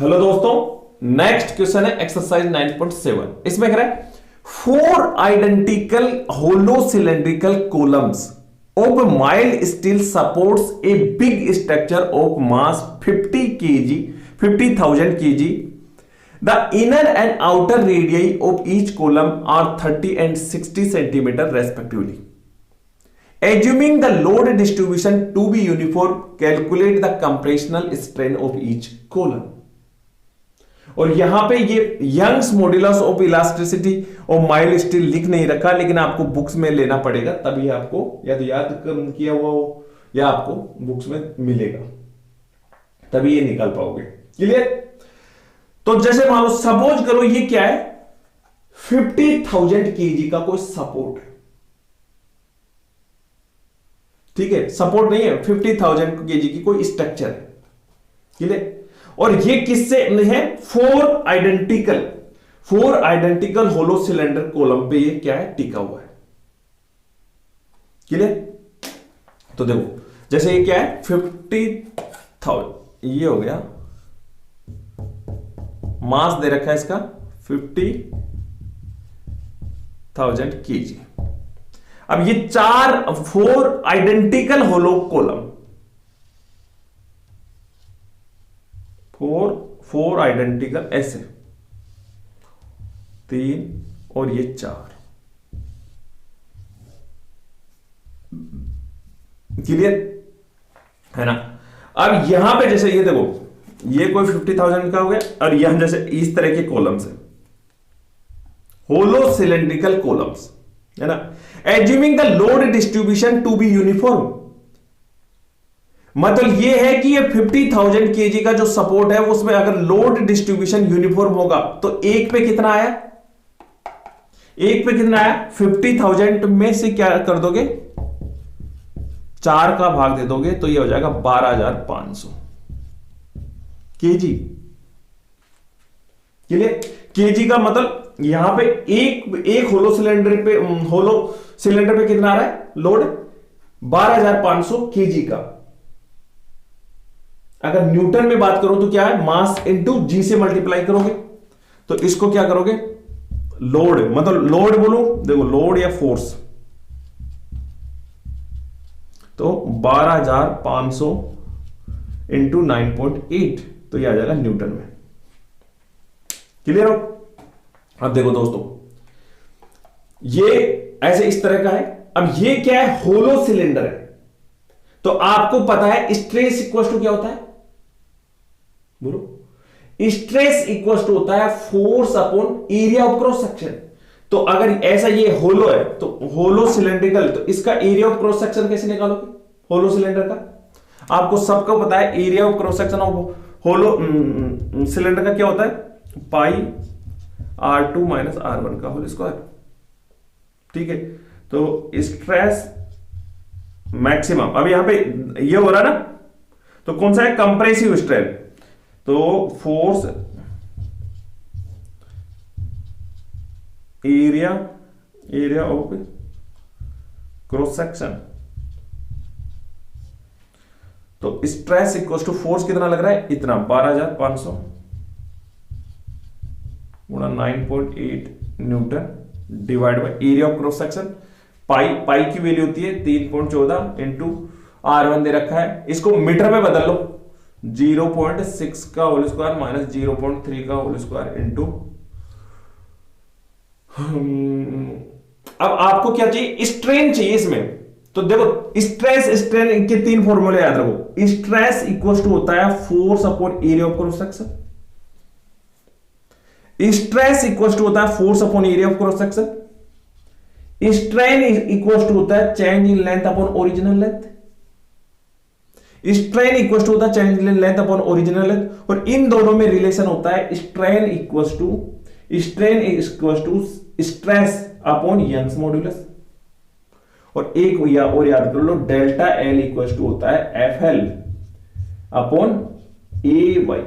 Hello दोस्तों, next question है exercise 9.7। इसमें कह रहा है 4 identical hollow cylindrical columns of mild steel supports a big structure of mass 50,000 kg. The inner and outer radii of each column are 30 and 60 centimeter respectively. Assuming the load distribution to be uniform, calculate the compressional strain of each column. और यहां पे ये Young's modulus of elasticity और mild steel लिख नहीं रखा, लेकिन आपको बुक्स में लेना पड़ेगा, तभी आपको या तो याद किया हुआ हो या आपको बुक्स में मिलेगा, तभी ये निकाल पाओगे। क्लियर? तो जैसे मान लो सपोज करो ये क्या है, 50,000 kg का कोई सपोर्ट है। ठीक है, सपोर्ट नहीं है, 50,000 kg की कोई स्ट्रक्चर है। क्लियर? और ये किससे है? 4 आइडेंटिकल होलो सिलेंडर कॉलम पे ये क्या है, टिका हुआ है। क्लियर? तो देखो जैसे ये क्या है, 50,000 ये हो गया, मास दे रखा है इसका 50,000 kg। अब ये 4 आइडेंटिकल होलो कॉलम, 4 आइडेंटिकल ऐसे 3 और ये 4। क्लियर है ना? अब यहां पे जैसे ये देखो, ये कोई 50,000 का हो गया, और यहां जैसे इस तरह के कॉलम्स है, होलो सिलेंड्रिकल कॉलम्स है ना। Assuming the load distribution to be uniform, मतलब ये है कि ये 50,000 kg का जो सपोर्ट है उसमें अगर लोड डिस्ट्रीब्यूशन यूनिफॉर्म होगा तो एक पे कितना आया, 50,000 में से क्या कर दोगे, 4 का भाग दे दोगे तो ये हो जाएगा 12,500 kg। क्लियर? kg का मतलब यहां पे एक होलो सिलेंडर पे कितना आ रहा है लोड, 12,500 kg का। अगर न्यूटन में बात करो तो क्या है, मास इंटू जी से मल्टीप्लाई करोगे, तो इसको क्या करोगे, लोड, मतलब लोड बोलो, देखो लोड या फोर्स, तो 12,500 इंटू 9.8, तो यह आ जाएगा न्यूटन में। क्लियर हो? अब देखो दोस्तों, ये ऐसे इस तरह का है। अब ये क्या है, होलो सिलेंडर है, तो आपको पता है स्ट्रेस इक्वल टू क्या होता है, बोलो। स्ट्रेस इक्वल टू होता है force upon area of cross section. तो अगर ऐसा ये होलो है तो होलो सिलेंड्रिकल, तो इसका एरिया ऑफ क्रॉस सेक्शन कैसे निकालोगे होलो सिलेंडर का? आपको सबको पता है area of cross section of hollow cylinder का क्या होता है, पाई R2 माइनस R1 का होल स्क्वायर। ठीक है, तो स्ट्रेस मैक्सिमम, अब यहां पे ये हो रहा है ना, तो कौन सा है, कंप्रेसिव स्ट्रेन, तो force area of cross section, तो स्ट्रेस इक्वल टू फोर्स कितना लग रहा है, इतना 12,500 गुणा 9.8 newton divide by area of cross section. Pi की वैल्यू होती है 3.14 इंटू R1 दे रखा है, इसको मीटर में बदल लो, 0.6 का होल स्क्वायर माइनस 0.3 का होल स्क्वायर इंटू। अब आपको क्या चाहिए, स्ट्रेन चाहिए इसमें, तो देखो स्ट्रेस स्ट्रेन के 3 फॉर्मूले याद रखो। स्ट्रेस इक्वल टू होता है force upon area of cross section, stress equal to होता है force upon area of cross section, strain equal to होता है change in length upon original length, strain equal to होता है change in length upon original length, और इन दोनों में रिलेशन होता है strain equal to stress upon Young's modulus, और एक और याद कर लो, डेल्टा एल इक्वल टू होता है FL अपॉन AY।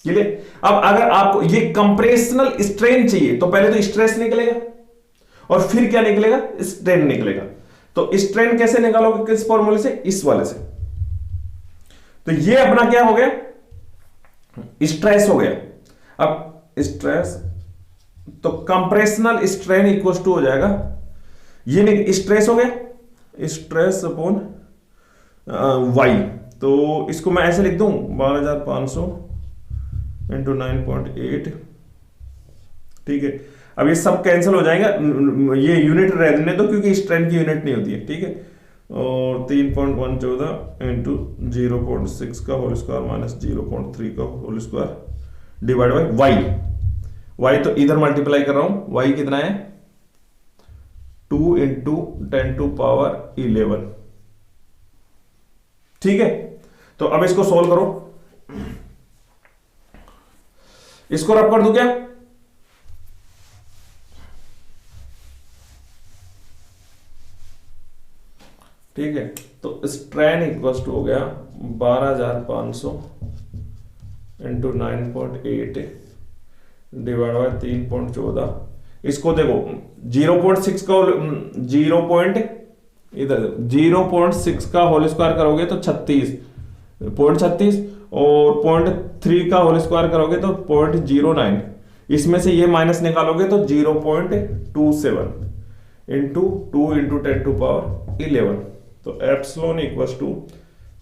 क्लियर? अब अगर आपको ये कंप्रेशनल स्ट्रेन चाहिए तो पहले तो स्ट्रेस निकलेगा और फिर क्या निकलेगा, स्ट्रेन निकलेगा। तो स्ट्रेन कैसे निकालोगे, किस फॉर्मूले से, इस वाले से। तो ये अपना क्या हो गया, स्ट्रेस हो गया। अब स्ट्रेस, तो कंप्रेशनल स्ट्रेन इक्वल टू हो जाएगा, ये स्ट्रेस हो गया, स्ट्रेस अपॉन वाई। तो इसको मैं ऐसे लिख दूं 12,500 इंटू 9.8, ठीक है। अब ये सब कैंसिल हो जाएगा, ये यूनिट रहने दो क्योंकि स्ट्रेन की यूनिट नहीं होती है, ठीक है। और 3.114 इंटू 0.6 का होल स्क्वायर माइनस 0.3 का whole square divide by Y. Y तो इधर मल्टीप्लाई कर रहा हूं, वाई कितना है 2 इंटू 10⁻11, ठीक है। तो अब इसको सोल्व करो, इसको रब कर दूं क्या, ठीक है। तो स्ट्रेन इक्वल टू हो गया 12,500 इंटू 9.8 डिवाइड बाय 3.14। इसको देखो 0.6 का 0.6 का होल स्क्वायर करोगे तो 36.36 और 0.3 का होल स्क्वायर करोगे तो 0.09, इसमें से ये माइनस निकालोगे तो 0.27 इंटू 2 इंटू 10⁻11। तो एप्सिलॉन इक्वल टू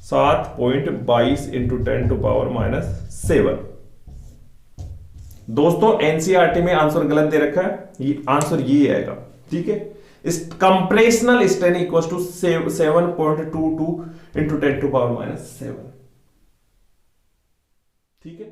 7.22 इंटू 10⁻7। दोस्तों एनसीईआरटी में आंसर गलत दे रखा है, ये आंसर ये आएगा, ठीक है। इस compressional strain equal to 7.22 into 10⁻7, ठीक है।